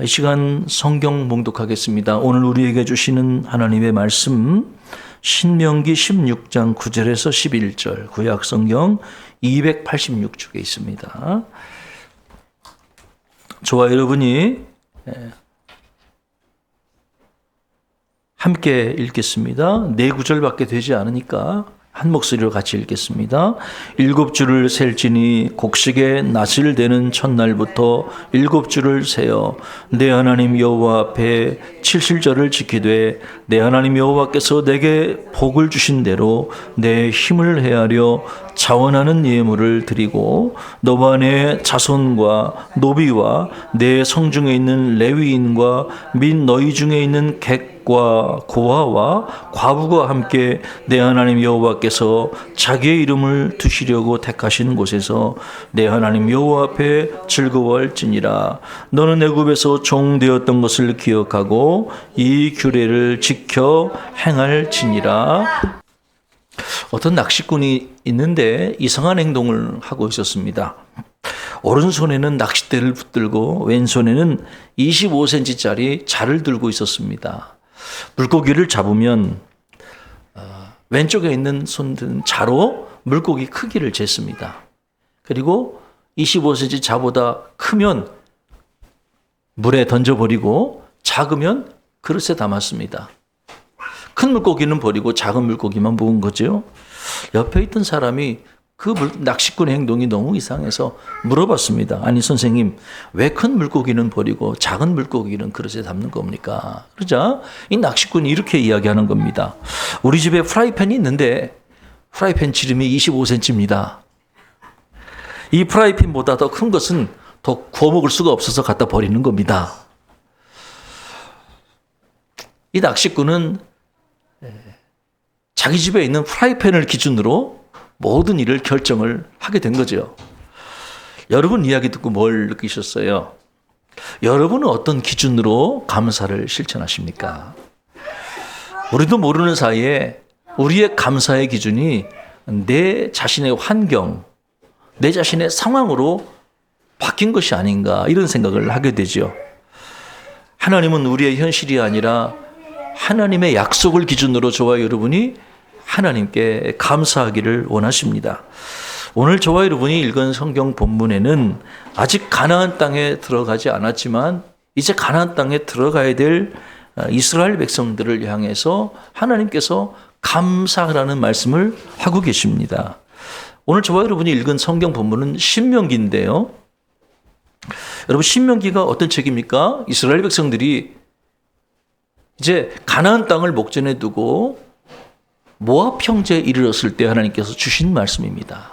이 시간 성경 봉독하겠습니다. 오늘 우리에게 주시는 하나님의 말씀 신명기 16장 9절에서 11절 구약 성경 286쪽에 있습니다. 저와 여러분이 함께 읽겠습니다. 네 구절밖에 되지 않으니까 한 목소리로 같이 읽겠습니다. 7주를 셀지니 곡식의 낫을 대는 첫날부터 7주를 세어 내 하나님 여호와 앞에 칠실절을 지키되 내 하나님 여호와께서 내게 복을 주신 대로 내 힘을 헤아려 자원하는 예물을 드리고 너와 내 자손과 노비와 내 성중에 있는 레위인과 및 너희 중에 있는 객과 고아와 과부가 함께 내 하나님 여호와께서 자기의 이름을 두시려고 택하신 곳에서 내 하나님 여호와 앞에 즐거워할지니라. 너는 애굽에서 종 되었던 것을 기억하고 이 규례를 지켜 행할지니라. 어떤 낚시꾼이 있는데 이상한 행동을 하고 있었습니다. 오른손에는 낚싯대를 붙들고 왼손에는 25cm짜리 자를 들고 있었습니다. 물고기를 잡으면 왼쪽에 있는 손든 자로 물고기 크기를 쟀습니다. 그리고 25cm 자보다 크면 물에 던져버리고 작으면 그릇에 담았습니다. 큰 물고기는 버리고 작은 물고기만 모은 거죠. 옆에 있던 사람이 그 낚시꾼의 행동이 너무 이상해서 물어봤습니다. 아니 선생님, 왜 큰 물고기는 버리고 작은 물고기는 그릇에 담는 겁니까? 그러자 이 낚시꾼이 이렇게 이야기하는 겁니다. 우리 집에 프라이팬이 있는데 프라이팬 지름이 25cm입니다. 이 프라이팬보다 더 큰 것은 더 구워 먹을 수가 없어서 갖다 버리는 겁니다. 이 낚시꾼은 자기 집에 있는 프라이팬을 기준으로 모든 일을 결정을 하게 된 거죠. 여러분 이야기 듣고 뭘 느끼셨어요? 여러분은 어떤 기준으로 감사를 실천하십니까? 우리도 모르는 사이에 우리의 감사의 기준이 내 자신의 환경, 내 자신의 상황으로 바뀐 것이 아닌가 이런 생각을 하게 되죠. 하나님은 우리의 현실이 아니라 하나님의 약속을 기준으로 저와 여러분이 하나님께 감사하기를 원하십니다. 오늘 저와 여러분이 읽은 성경 본문에는 아직 가나안 땅에 들어가지 않았지만 이제 가나안 땅에 들어가야 될 이스라엘 백성들을 향해서 하나님께서 감사하라는 말씀을 하고 계십니다. 오늘 저와 여러분이 읽은 성경 본문은 신명기인데요. 여러분 신명기가 어떤 책입니까? 이스라엘 백성들이 이제 가나안 땅을 목전에 두고 모압 형제에 이르렀을 때 하나님께서 주신 말씀입니다.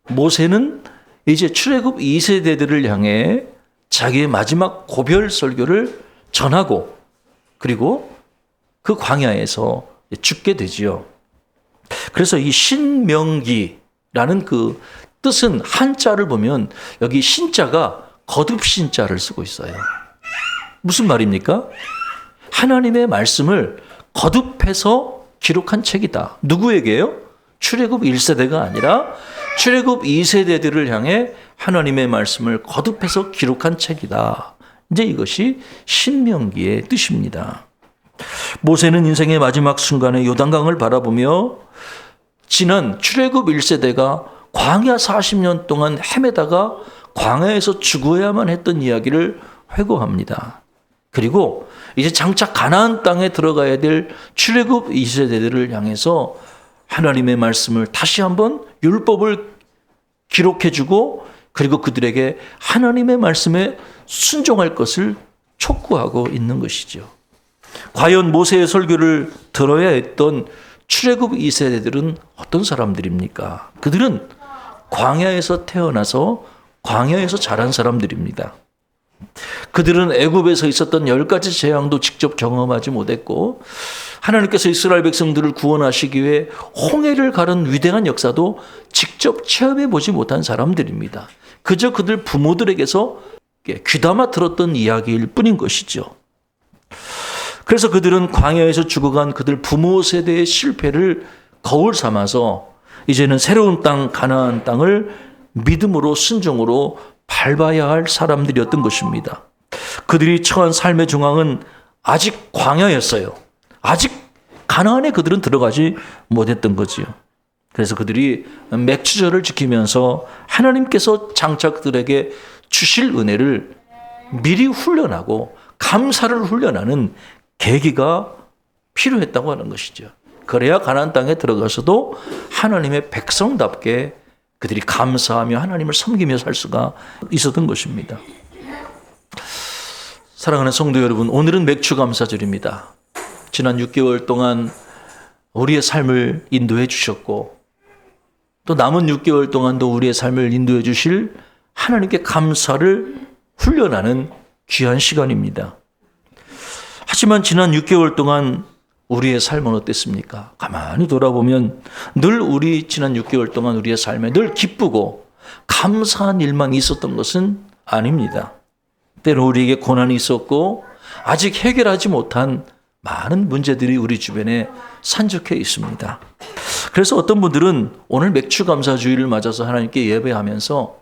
모세는 이제 출애굽 2세대들을 향해 자기의 마지막 고별 설교를 전하고 그리고 그 광야에서 죽게 되지요. 그래서 이 신명기라는 그 뜻은 한자를 보면 여기 신자가 거듭신자를 쓰고 있어요. 무슨 말입니까? 하나님의 말씀을 거듭해서 기록한 책이다. 누구에게요? 출애굽 1세대가 아니라 출애굽 2세대들을 향해 하나님의 말씀을 거듭해서 기록한 책이다. 이제 이것이 신명기의 뜻입니다. 모세는 인생의 마지막 순간에 요단강을 바라보며 지난 출애굽 1세대가 광야 40년 동안 헤매다가 광야에서 죽어야만 했던 이야기를 회고합니다. 그리고 이제 장차 가나안 땅에 들어가야 될 출애굽 2세대들을 향해서 하나님의 말씀을 다시 한번 율법을 기록해주고 그리고 그들에게 하나님의 말씀에 순종할 것을 촉구하고 있는 것이죠. 과연 모세의 설교를 들어야 했던 출애굽 2세대들은 어떤 사람들입니까? 그들은 광야에서 태어나서 광야에서 자란 사람들입니다. 그들은 애굽에서 있었던 10가지 재앙도 직접 경험하지 못했고 하나님께서 이스라엘 백성들을 구원하시기 위해 홍해를 가른 위대한 역사도 직접 체험해 보지 못한 사람들입니다. 그저 그들 부모들에게서 귀담아 들었던 이야기일 뿐인 것이죠. 그래서 그들은 광야에서 죽어간 그들 부모 세대의 실패를 거울 삼아서 이제는 새로운 땅 가나안 땅을 믿음으로 순종으로 밟아야 할 사람들이었던 것입니다. 그들이 처한 삶의 중앙은 아직 광야였어요. 아직 가나안에 그들은 들어가지 못했던 거지요. 그래서 그들이 맥추절을 지키면서 하나님께서 장차 그들에게 주실 은혜를 미리 훈련하고 감사를 훈련하는 계기가 필요했다고 하는 것이죠. 그래야 가나안 땅에 들어가서도 하나님의 백성답게 그들이 감사하며 하나님을 섬기며 살 수가 있었던 것입니다. 사랑하는 성도 여러분, 오늘은 맥추감사절입니다. 지난 6개월 동안 우리의 삶을 인도해 주셨고 또 남은 6개월 동안도 우리의 삶을 인도해 주실 하나님께 감사를 훈련하는 귀한 시간입니다. 하지만 지난 6개월 동안 우리의 삶은 어땠습니까? 가만히 돌아보면 늘 우리 지난 6개월 동안 우리의 삶에 늘 기쁘고 감사한 일만 있었던 것은 아닙니다. 때로 우리에게 고난이 있었고 아직 해결하지 못한 많은 문제들이 우리 주변에 산적해 있습니다. 그래서 어떤 분들은 오늘 맥추감사주의를 맞아서 하나님께 예배하면서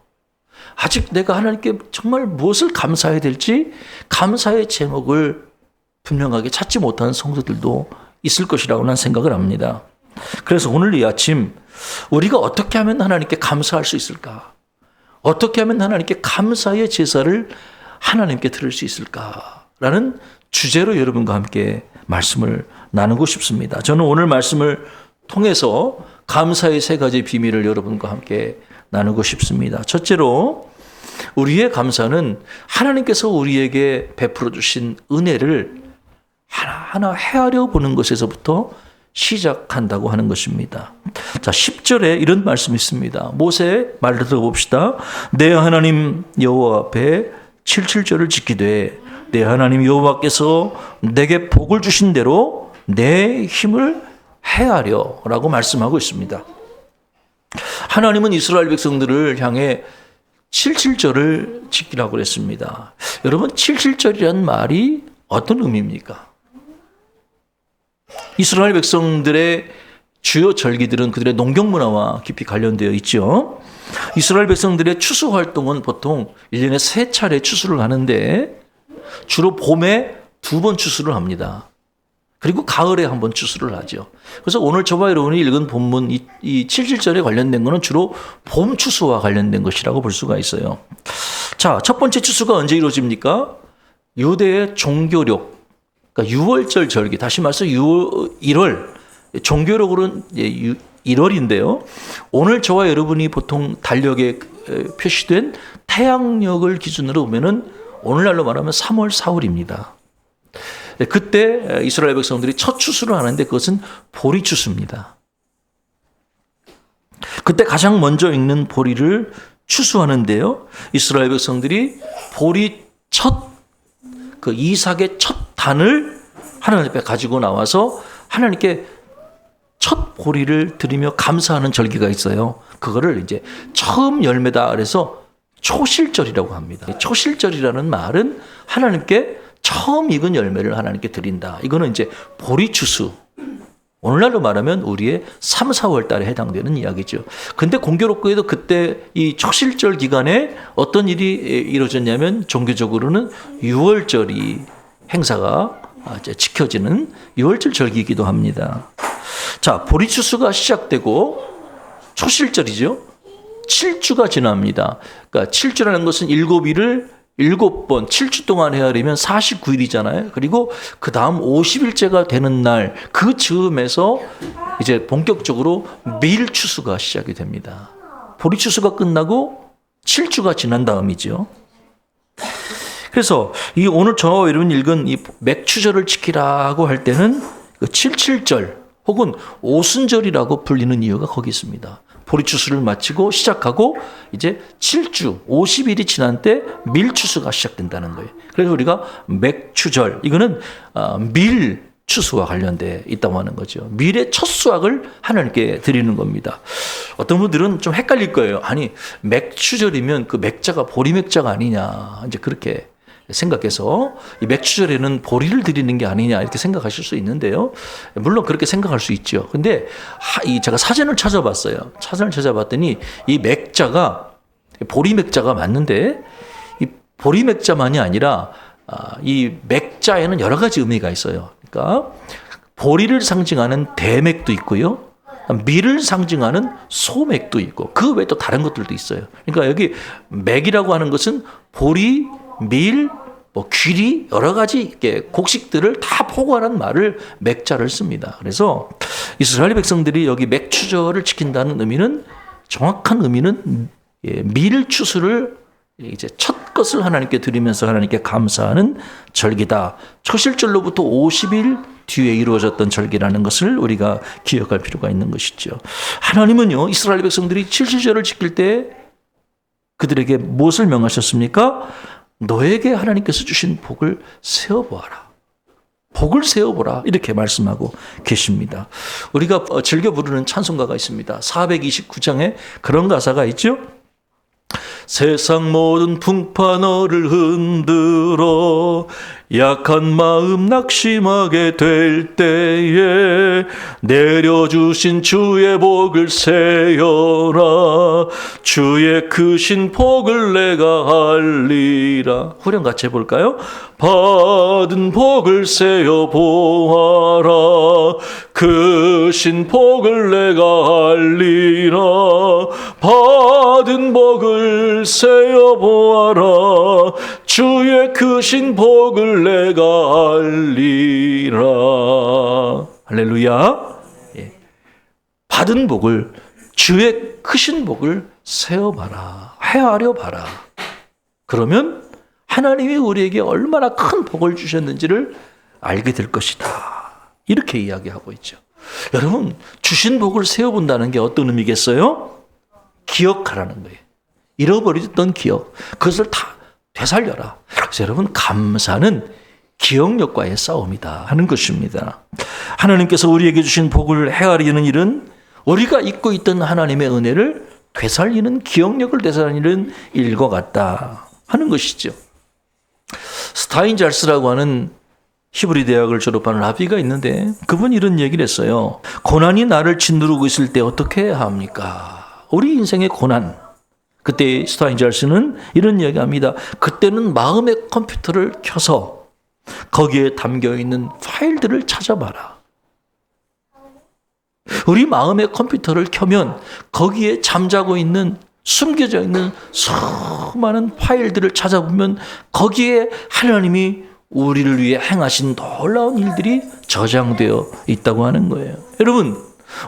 아직 내가 하나님께 정말 무엇을 감사해야 될지 감사의 제목을 분명하게 찾지 못하는 성도들도 있을 것이라고 난 생각을 합니다. 그래서 오늘 이 아침 우리가 어떻게 하면 하나님께 감사할 수 있을까? 어떻게 하면 하나님께 감사의 제사를 하나님께 드릴 수 있을까라는 주제로 여러분과 함께 말씀을 나누고 싶습니다. 저는 오늘 말씀을 통해서 감사의 세 가지 비밀을 여러분과 함께 나누고 싶습니다. 첫째로 우리의 감사는 하나님께서 우리에게 베풀어 주신 은혜를 하나하나 헤아려 보는 것에서부터 시작한다고 하는 것입니다. 자, 10절에 이런 말씀이 있습니다. 모세의 말을 들어봅시다. 내 하나님 여호와 앞에 77절을 지키되 내 하나님 여호와께서 내게 복을 주신 대로 내 힘을 헤아려라고 말씀하고 있습니다. 하나님은 이스라엘 백성들을 향해 77절을 지키라고 그랬습니다. 여러분, 77절이라는 말이 어떤 의미입니까? 이스라엘 백성들의 주요 절기들은 그들의 농경 문화와 깊이 관련되어 있죠. 이스라엘 백성들의 추수 활동은 보통 1년에 3차례 추수를 하는데 주로 봄에 2번 추수를 합니다. 그리고 가을에 1번 추수를 하죠. 그래서 오늘 저와 여러분이 읽은 본문 이 77절에 관련된 것은 주로 봄 추수와 관련된 것이라고 볼 수가 있어요. 자, 첫 번째 추수가 언제 이루어집니까? 유대의 종교력, 그러니까 6월절 절기, 다시 말해서 1월, 종교력으로는 1월인데요. 오늘 저와 여러분이 보통 달력에 표시된 태양력을 기준으로 보면은 오늘날로 말하면 3월, 4월입니다. 그때 이스라엘 백성들이 첫 추수를 하는데 그것은 보리 추수입니다. 그때 가장 먼저 익는 보리를 추수하는데요. 이스라엘 백성들이 보리 그 이삭의 첫 단을 하나님 앞에 가지고 나와서 하나님께 첫 보리를 드리며 감사하는 절기가 있어요. 그거를 이제 처음 열매다 그래서 초실절이라고 합니다. 초실절이라는 말은 하나님께 처음 익은 열매를 하나님께 드린다. 이거는 이제 보리추수. 오늘날로 말하면 우리의 3, 4월 달에 해당되는 이야기죠. 근데 공교롭게도 그때 이 초실절 기간에 어떤 일이 이루어졌냐면 종교적으로는 6월절이 행사가 지켜지는 6월절 절기이기도 합니다. 자, 보리추수가 시작되고 초실절이죠. 7주가 지납니다. 그러니까 7주라는 것은 7일을 7번 7주 동안 헤아리면 49일이잖아요. 그리고 그 다음 50일째가 되는 날 그 즈음에서 이제 본격적으로 밀추수가 시작이 됩니다. 보리추수가 끝나고 7주가 지난 다음이죠. 그래서 이 오늘 저와 여러분 읽은 이 맥추절을 지키라고 할 때는 그 77절 혹은 오순절이라고 불리는 이유가 거기 있습니다. 보리추수를 마치고 시작하고 이제 7주 50일이 지난 때 밀추수가 시작된다는 거예요. 그래서 우리가 맥추절, 이거는 밀추수와 관련돼 있다고 하는 거죠. 밀의 첫 수확을 하나님께 드리는 겁니다. 어떤 분들은 좀 헷갈릴 거예요. 아니, 맥추절이면 그 맥자가 보리맥자가 아니냐, 이제 그렇게 생각해서 이 맥추절에는 보리를 드리는 게 아니냐 이렇게 생각하실 수 있는데요. 물론 그렇게 생각할 수 있죠. 근데 제가 사전을 찾아봤어요. 사전을 찾아봤더니 이 맥자가 보리 맥자가 맞는데 이 보리 맥자만이 아니라 이 맥자에는 여러 가지 의미가 있어요. 그러니까 보리를 상징하는 대맥도 있고요. 밀을 상징하는 소맥도 있고 그 외에 또 다른 것들도 있어요. 그러니까 여기 맥이라고 하는 것은 보리, 밀, 귀리 여러 가지 곡식들을 다 포괄한 말을 맥자를 씁니다. 그래서 이스라엘 백성들이 여기 맥추절을 지킨다는 의미는 정확한 의미는 밀 추수를 이제 첫 것을 하나님께 드리면서 하나님께 감사하는 절기다. 초실절로부터 50일 뒤에 이루어졌던 절기라는 것을 우리가 기억할 필요가 있는 것이죠. 하나님은요, 이스라엘 백성들이 칠칠절을 지킬 때 그들에게 무엇을 명하셨습니까? 너에게 하나님께서 주신 복을 세어보아라. 복을 세어보라. 이렇게 말씀하고 계십니다. 우리가 즐겨 부르는 찬송가가 있습니다. 429장에 그런 가사가 있죠. 세상 모든 풍파 너를 흔들어 약한 마음 낙심하게 될 때에 내려주신 주의 복을 세어라. 주의 크신 복을 내가 알리라. 후렴 같이 해볼까요? 받은 복을 세어 보아라. 크신 복을 내가 알리라. 받은 복을 세어 보아라. 주의 크신 복을 내가 알리라. 할렐루야. 받은 복을, 주의 크신 복을 세어봐라. 헤아려 봐라. 그러면 하나님이 우리에게 얼마나 큰 복을 주셨는지를 알게 될 것이다. 이렇게 이야기하고 있죠. 여러분, 주신 복을 세어본다는 게 어떤 의미겠어요? 기억하라는 거예요. 잃어버렸던 기억, 그것을 다 되살려라. 그래서 여러분, 감사는 기억력과의 싸움이다 하는 것입니다. 하나님께서 우리에게 주신 복을 헤아리는 일은 우리가 잊고 있던 하나님의 은혜를 되살리는, 기억력을 되살리는 일과 같다 하는 것이죠. 스타인잘스라고 하는 히브리 대학을 졸업한 라비가 있는데 그분이 이런 얘기를 했어요. 고난이 나를 짓누르고 있을 때 어떻게 해야 합니까? 우리 인생의 고난. 그때 스타인잘스는 이런 이야기합니다. 그때는 마음의 컴퓨터를 켜서 거기에 담겨있는 파일들을 찾아봐라. 우리 마음의 컴퓨터를 켜면 거기에 잠자고 있는, 숨겨져 있는 수많은 파일들을 찾아보면 거기에 하나님이 우리를 위해 행하신 놀라운 일들이 저장되어 있다고 하는 거예요. 여러분,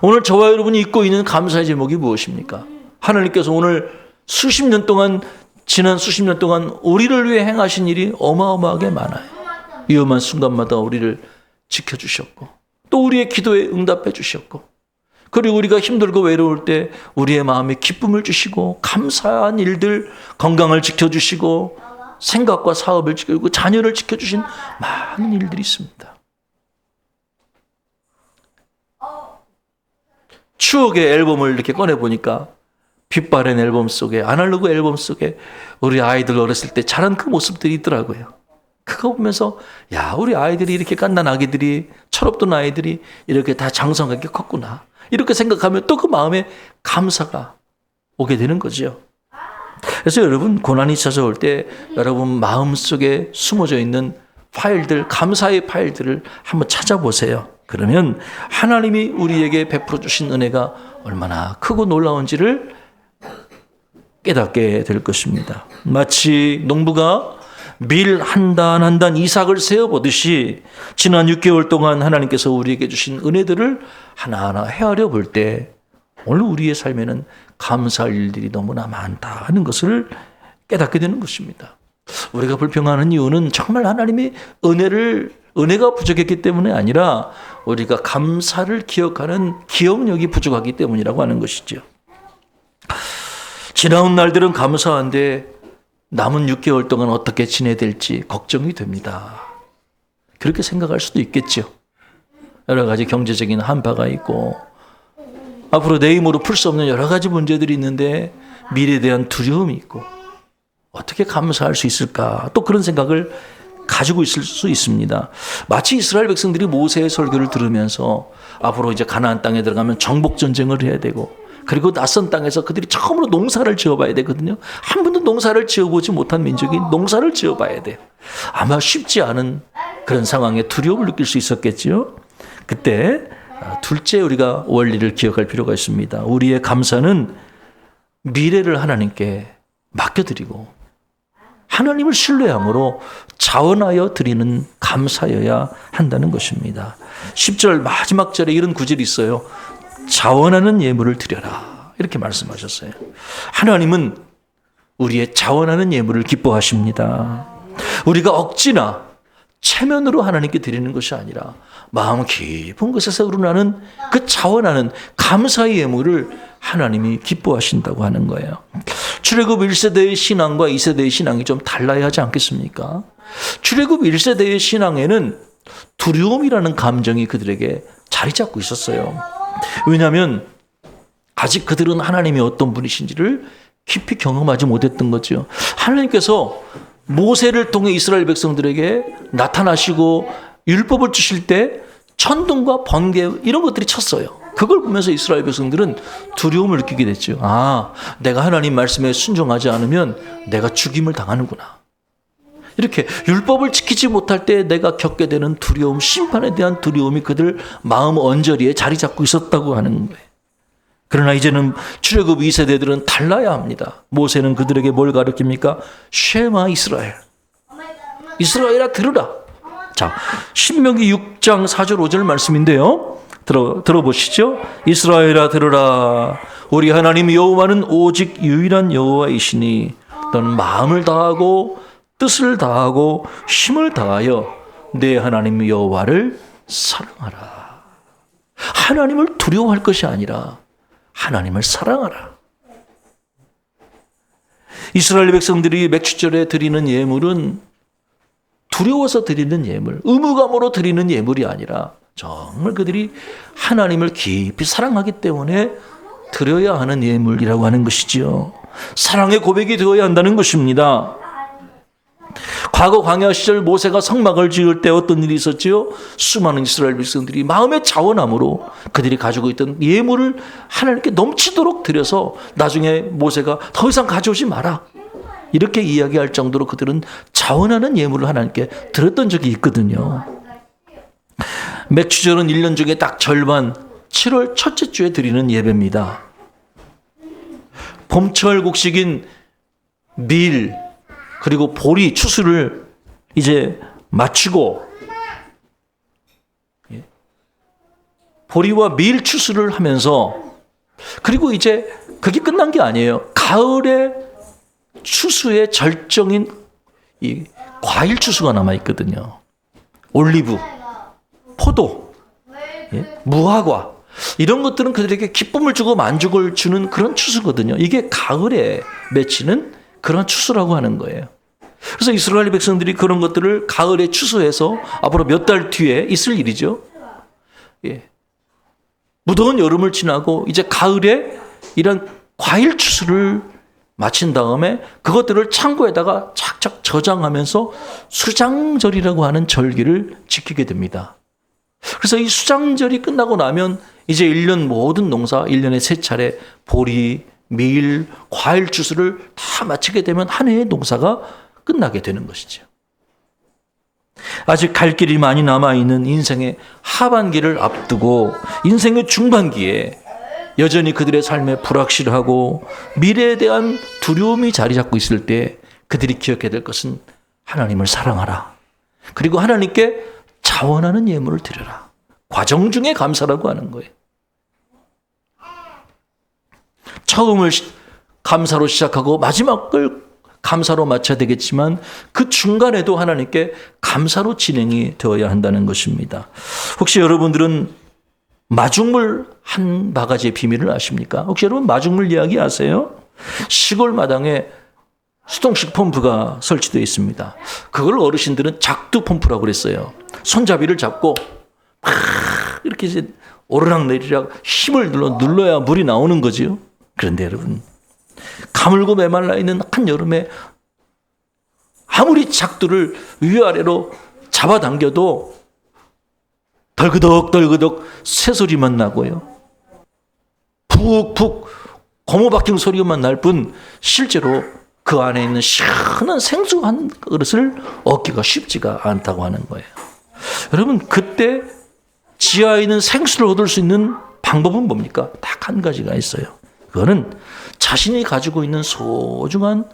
오늘 저와 여러분이 잊고 있는 감사의 제목이 무엇입니까? 하나님께서 오늘 지난 수십 년 동안 우리를 위해 행하신 일이 어마어마하게 많아요. 위험한 순간마다 우리를 지켜주셨고, 또 우리의 기도에 응답해 주셨고, 그리고 우리가 힘들고 외로울 때 우리의 마음에 기쁨을 주시고, 감사한 일들, 건강을 지켜주시고, 생각과 사업을 지키고 자녀를 지켜주신 많은 일들이 있습니다. 추억의 앨범을 이렇게 꺼내보니까 빛바랜 앨범 속에, 아날로그 앨범 속에 우리 아이들 어렸을 때 자란 그 모습들이 있더라고요. 그거 보면서 야, 우리 아이들이 이렇게 갓난 아기들이, 철없던 아이들이 이렇게 다 장성하게 컸구나, 이렇게 생각하면 또 그 마음에 감사가 오게 되는 거죠. 그래서 여러분, 고난이 찾아올 때 여러분 마음속에 숨어져 있는 파일들, 감사의 파일들을 한번 찾아보세요. 그러면 하나님이 우리에게 베풀어 주신 은혜가 얼마나 크고 놀라운지를 깨닫게 될 것입니다. 마치 농부가 밀 한 단 한 단 이삭을 세어보듯이 지난 6개월 동안 하나님께서 우리에게 주신 은혜들을 하나하나 헤아려 볼 때 오늘 우리의 삶에는 감사할 일들이 너무나 많다 하는 것을 깨닫게 되는 것입니다. 우리가 불평하는 이유는 정말 하나님의 은혜가 부족했기 때문에 아니라 우리가 감사를 기억하는 기억력이 부족하기 때문이라고 하는 것이죠. 지나온 날들은 감사한데 남은 6개월 동안 어떻게 지내야 될지 걱정이 됩니다. 그렇게 생각할 수도 있겠죠. 여러 가지 경제적인 한파가 있고 앞으로 내 힘으로 풀 수 없는 여러 가지 문제들이 있는데 미래에 대한 두려움이 있고 어떻게 감사할 수 있을까? 또 그런 생각을 가지고 있을 수 있습니다. 마치 이스라엘 백성들이 모세의 설교를 들으면서 앞으로 이제 가나안 땅에 들어가면 정복 전쟁을 해야 되고 그리고 낯선 땅에서 그들이 처음으로 농사를 지어봐야 되거든요. 한 번도 농사를 지어보지 못한 민족이 농사를 지어봐야 돼요. 아마 쉽지 않은 그런 상황에 두려움을 느낄 수 있었겠죠. 그때 둘째 우리가 원리를 기억할 필요가 있습니다. 우리의 감사는 미래를 하나님께 맡겨드리고 하나님을 신뢰함으로 자원하여 드리는 감사여야 한다는 것입니다. 10절 마지막 절에 이런 구절이 있어요. 자원하는 예물을 드려라. 이렇게 말씀하셨어요. 하나님은 우리의 자원하는 예물을 기뻐하십니다. 우리가 억지나 체면으로 하나님께 드리는 것이 아니라 마음 깊은 곳에서 우러나는 그 자원하는 감사의 예물을 하나님이 기뻐하신다고 하는 거예요. 출애굽 1세대의 신앙과 2세대의 신앙이 좀 달라야 하지 않겠습니까? 출애굽 1세대의 신앙에는 두려움이라는 감정이 그들에게 자리 잡고 있었어요. 왜냐하면 아직 그들은 하나님이 어떤 분이신지를 깊이 경험하지 못했던 거죠. 하나님께서 모세를 통해 이스라엘 백성들에게 나타나시고 율법을 주실 때 천둥과 번개 이런 것들이 쳤어요. 그걸 보면서 이스라엘 백성들은 두려움을 느끼게 됐죠. 아, 내가 하나님 말씀에 순종하지 않으면 내가 죽임을 당하는구나. 이렇게 율법을 지키지 못할 때 내가 겪게 되는 두려움, 심판에 대한 두려움이 그들 마음 언저리에 자리 잡고 있었다고 하는 거예요. 그러나 이제는 출애굽 2세대들은 달라야 합니다. 모세는 그들에게 뭘 가르칩니까? 쉐마 이스라엘. 이스라엘아 들으라. 자, 신명기 6장 4절 5절 말씀인데요. 들어보시죠. 이스라엘아 들으라. 우리 하나님 여호와는 오직 유일한 여호와이시니 너는 마음을 다하고 뜻을 다하고 힘을 다하여 내 하나님 여호와를 사랑하라. 하나님을 두려워할 것이 아니라 하나님을 사랑하라. 이스라엘 백성들이 맥주절에 드리는 예물은 두려워서 드리는 예물, 의무감으로 드리는 예물이 아니라 정말 그들이 하나님을 깊이 사랑하기 때문에 드려야 하는 예물이라고 하는 것이지요. 사랑의 고백이 되어야 한다는 것입니다. 과거 광야 시절 모세가 성막을 지을 때 어떤 일이 있었지요? 수많은 이스라엘 백성들이 마음의 자원함으로 그들이 가지고 있던 예물을 하나님께 넘치도록 드려서 나중에 모세가 더 이상 가져오지 마라. 이렇게 이야기할 정도로 그들은 자원하는 예물을 하나님께 드렸던 적이 있거든요. 맥주절은 1년 중에 딱 절반 7월 첫째 주에 드리는 예배입니다. 봄철 곡식인 밀 그리고 보리 추수를 이제 마치고 보리와 밀 추수를 하면서 그리고 이제 그게 끝난 게 아니에요. 가을에 추수의 절정인 이 과일 추수가 남아 있거든요. 올리브, 포도, 무화과 이런 것들은 그들에게 기쁨을 주고 만족을 주는 그런 추수거든요. 이게 가을에 맺히는 그런 추수라고 하는 거예요. 그래서 이스라엘 백성들이 그런 것들을 가을에 추수해서 앞으로 몇 달 뒤에 있을 일이죠. 무더운 여름을 지나고 이제 가을에 이런 과일 추수를 마친 다음에 그것들을 창고에다가 착착 저장하면서 수장절이라고 하는 절기를 지키게 됩니다. 그래서 이 수장절이 끝나고 나면 이제 1년 모든 농사 1년에 3차례 보리, 밀, 과일 추수를 다 마치게 되면 한 해의 농사가 끝나게 되는 것이죠. 아직 갈 길이 많이 남아있는 인생의 하반기를 앞두고 인생의 중반기에 여전히 그들의 삶에 불확실하고 미래에 대한 두려움이 자리 잡고 있을 때 그들이 기억해야 될 것은 하나님을 사랑하라. 그리고 하나님께 자원하는 예물을 드려라. 과정 중에 감사라고 하는 거예요. 처음을 감사로 시작하고 마지막을 감사로 마쳐야 되겠지만 그 중간에도 하나님께 감사로 진행이 되어야 한다는 것입니다. 혹시 여러분들은 마중물 한 바가지의 비밀을 아십니까? 혹시 여러분 마중물 이야기 아세요? 시골 마당에 수동식 펌프가 설치되어 있습니다. 그걸 어르신들은 작두 펌프라고 그랬어요. 손잡이를 잡고 막 이렇게 이제 오르락내리락 힘을 눌러야 물이 나오는 거죠. 그런데 여러분 가물고 메말라 있는 한여름에 아무리 작두를 위아래로 잡아당겨도 덜그덕 새소리만 나고요. 푹푹 고무바퀴 소리만 날 뿐 실제로 그 안에 있는 시원한 생수 한 그릇을 얻기가 쉽지가 않다고 하는 거예요. 여러분, 그때 지하에 있는 생수를 얻을 수 있는 방법은 뭡니까? 딱 한 가지가 있어요. 그거는 자신이 가지고 있는 소중한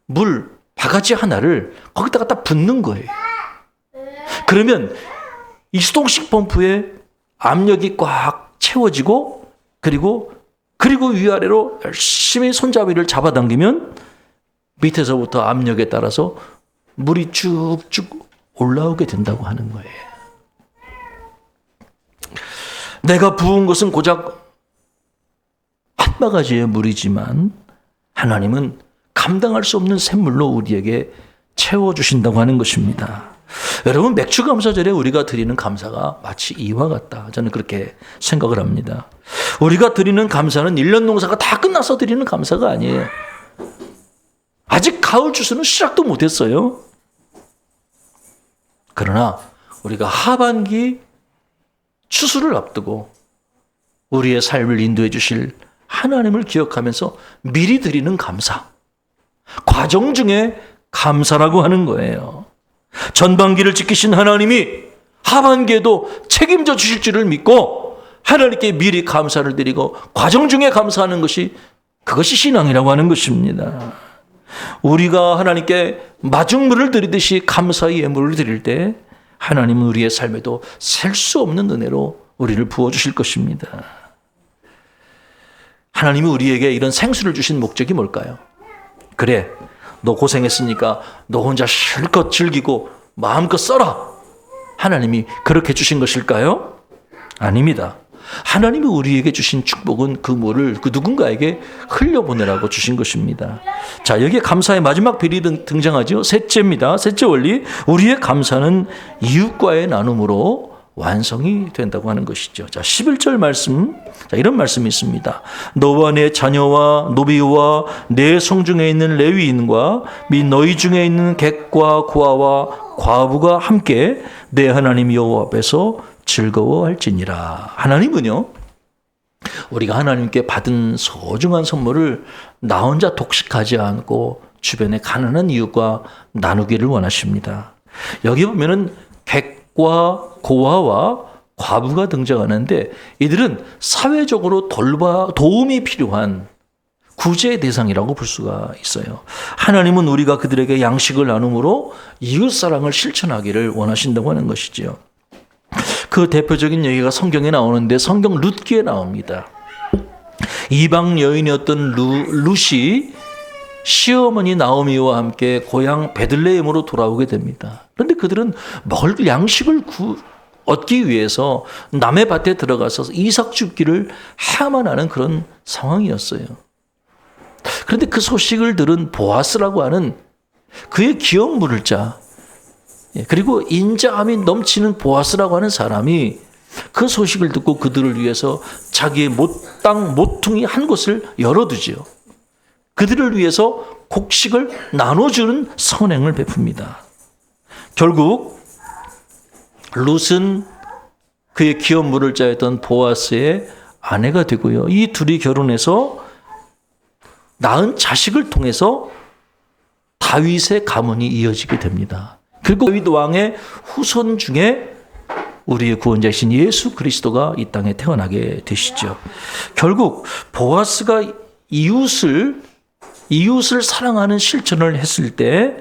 물 바가지 하나를 거기다가 딱 붓는 거예요. 그러면 이 수동식 펌프에 압력이 꽉 채워지고 그리고 위아래로 열심히 손잡이를 잡아당기면 밑에서부터 압력에 따라서 물이 쭉쭉 올라오게 된다고 하는 거예요. 내가 부은 것은 고작 한 바가지의 물이지만 하나님은 감당할 수 없는 샘물로 우리에게 채워주신다고 하는 것입니다. 여러분, 맥주 감사절에 우리가 드리는 감사가 마치 이와 같다. 저는 그렇게 생각을 합니다. 우리가 드리는 감사는 1년 농사가 다 끝나서 드리는 감사가 아니에요. 아직 가을 추수는 시작도 못했어요. 그러나 우리가 하반기 추수를 앞두고 우리의 삶을 인도해 주실 하나님을 기억하면서 미리 드리는 감사, 과정 중에 감사라고 하는 거예요. 전반기를 지키신 하나님이 하반기에도 책임져 주실 줄을 믿고 하나님께 미리 감사를 드리고 과정 중에 감사하는 그것이 신앙이라고 하는 것입니다. 우리가 하나님께 마중물을 드리듯이 감사의 예물을 드릴 때 하나님은 우리의 삶에도 셀 수 없는 은혜로 우리를 부어주실 것입니다. 하나님이 우리에게 이런 생수를 주신 목적이 뭘까요? 그래, 너 고생했으니까 너 혼자 실컷 즐기고 마음껏 써라. 하나님이 그렇게 주신 것일까요? 아닙니다. 하나님이 우리에게 주신 축복은 그 물을 그 누군가에게 흘려보내라고 주신 것입니다. 자, 여기에 감사의 마지막 비리 등장하죠. 셋째입니다. 셋째 원리, 우리의 감사는 이웃과의 나눔으로 완성이 된다고 하는 것이죠. 자, 11절 말씀, 자, 이런 말씀이 있습니다. 너와 내 자녀와 노비와 내 성중에 있는 레위인과 및 너희 중에 있는 객과 고아와 과부가 함께 내 하나님 여호와 앞에서 즐거워할지니라. 하나님은요, 우리가 하나님께 받은 소중한 선물을 나 혼자 독식하지 않고 주변의 가난한 이웃과 나누기를 원하십니다. 여기 보면은 객과 고아와 과부가 등장하는데 이들은 사회적으로 도움이 필요한 구제의 대상이라고 볼 수가 있어요. 하나님은 우리가 그들에게 양식을 나눔으로 이웃사랑을 실천하기를 원하신다고 하는 것이죠. 그 대표적인 얘기가 성경에 나오는데 성경 룻기에 나옵니다. 이방 여인이었던 룻이 시어머니 나오미와 함께 고향 베들레헴으로 돌아오게 됩니다. 그런데 그들은 먹을 양식을 얻기 위해서 남의 밭에 들어가서 이삭 줍기를 해야만 하는 그런 상황이었어요. 그런데 그 소식을 들은 보아스라고 하는 그의 기업 물을 자, 그리고 인자함이 넘치는 보아스라고 하는 사람이 그 소식을 듣고 그들을 위해서 자기의 모퉁이 한 곳을 열어두지요. 그들을 위해서 곡식을 나눠주는 선행을 베풉니다. 결국 룻은 그의 기업 물을 자였던 보아스의 아내가 되고요. 이 둘이 결혼해서 낳은 자식을 통해서 다윗의 가문이 이어지게 됩니다. 그리고 다윗 왕의 후손 중에 우리의 구원자이신 예수 그리스도가 이 땅에 태어나게 되시죠. 결국 보아스가 이웃을 사랑하는 실천을 했을 때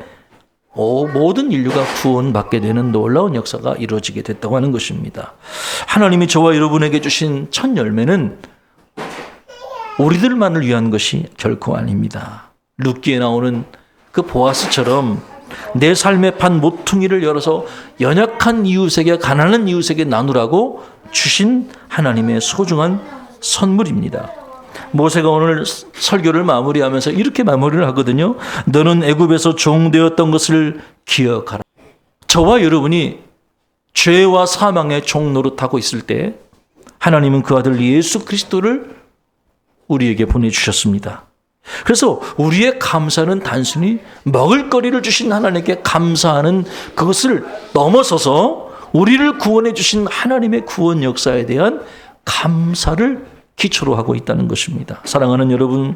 모든 인류가 구원받게 되는 놀라운 역사가 이루어지게 됐다고 하는 것입니다. 하나님이 저와 여러분에게 주신 첫 열매는 우리들만을 위한 것이 결코 아닙니다. 룻기에 나오는 그 보아스처럼 내 삶의 판 모퉁이를 열어서 연약한 이웃에게, 가난한 이웃에게 나누라고 주신 하나님의 소중한 선물입니다. 모세가 오늘 설교를 마무리하면서 이렇게 마무리를 하거든요. 너는 애굽에서 종되었던 것을 기억하라. 저와 여러분이 죄와 사망의 종 노릇하고 있을 때 하나님은 그 아들 예수 그리스도를 우리에게 보내주셨습니다. 그래서 우리의 감사는 단순히 먹을거리를 주신 하나님께 감사하는 그것을 넘어서서 우리를 구원해 주신 하나님의 구원 역사에 대한 감사를 기초로 하고 있다는 것입니다. 사랑하는 여러분,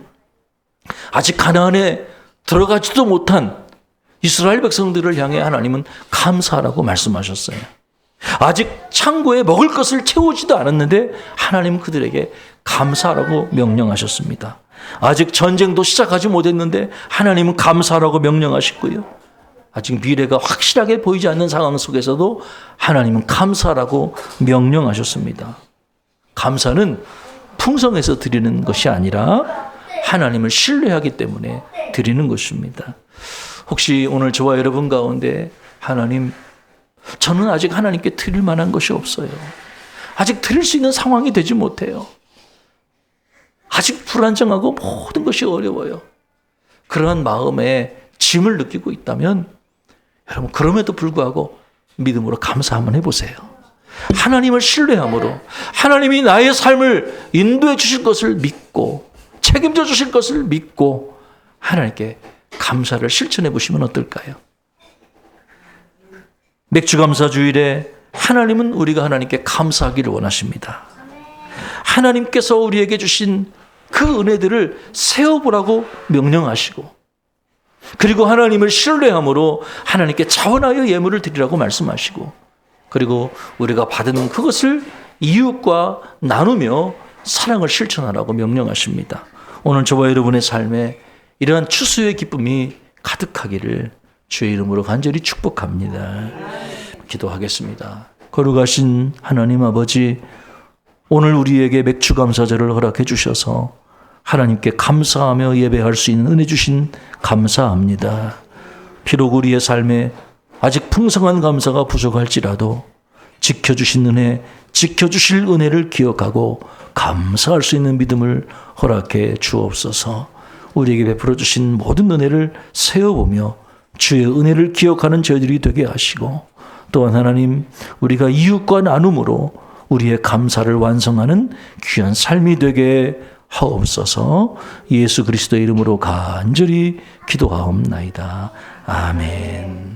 아직 가나안에 들어가지도 못한 이스라엘 백성들을 향해 하나님은 감사하라고 말씀하셨어요. 아직 창고에 먹을 것을 채우지도 않았는데 하나님은 그들에게 감사하라고 명령하셨습니다. 아직 전쟁도 시작하지 못했는데 하나님은 감사하라고 명령하셨고요. 아직 미래가 확실하게 보이지 않는 상황 속에서도 하나님은 감사하라고 명령하셨습니다. 감사는 풍성해서 드리는 것이 아니라 하나님을 신뢰하기 때문에 드리는 것입니다. 혹시 오늘 저와 여러분 가운데 하나님, 저는 아직 하나님께 드릴 만한 것이 없어요. 아직 드릴 수 있는 상황이 되지 못해요. 아직 불안정하고 모든 것이 어려워요. 그러한 마음에 짐을 느끼고 있다면 여러분, 그럼에도 불구하고 믿음으로 감사 한번 해보세요. 하나님을 신뢰함으로 하나님이 나의 삶을 인도해 주실 것을 믿고 책임져 주실 것을 믿고 하나님께 감사를 실천해 보시면 어떨까요? 맥주감사주일에 하나님은 우리가 하나님께 감사하기를 원하십니다. 하나님께서 우리에게 주신 그 은혜들을 세어보라고 명령하시고, 그리고 하나님을 신뢰함으로 하나님께 자원하여 예물을 드리라고 말씀하시고, 그리고 우리가 받은 그것을 이웃과 나누며 사랑을 실천하라고 명령하십니다. 오늘 저와 여러분의 삶에 이러한 추수의 기쁨이 가득하기를 주의 이름으로 간절히 축복합니다. 기도하겠습니다. 거룩하신 하나님 아버지, 오늘 우리에게 맥주감사절을 허락해 주셔서 하나님께 감사하며 예배할 수 있는 은혜 주신 감사합니다. 비록 우리의 삶에 아직 풍성한 감사가 부족할지라도 지켜주신 은혜, 지켜주실 은혜를 기억하고 감사할 수 있는 믿음을 허락해 주옵소서. 우리에게 베풀어 주신 모든 은혜를 세어보며 주의 은혜를 기억하는 저희들이 되게 하시고, 또한 하나님, 우리가 이웃과 나눔으로 우리의 감사를 완성하는 귀한 삶이 되게 하옵소서. 예수 그리스도의 이름으로 간절히 기도하옵나이다. 아멘.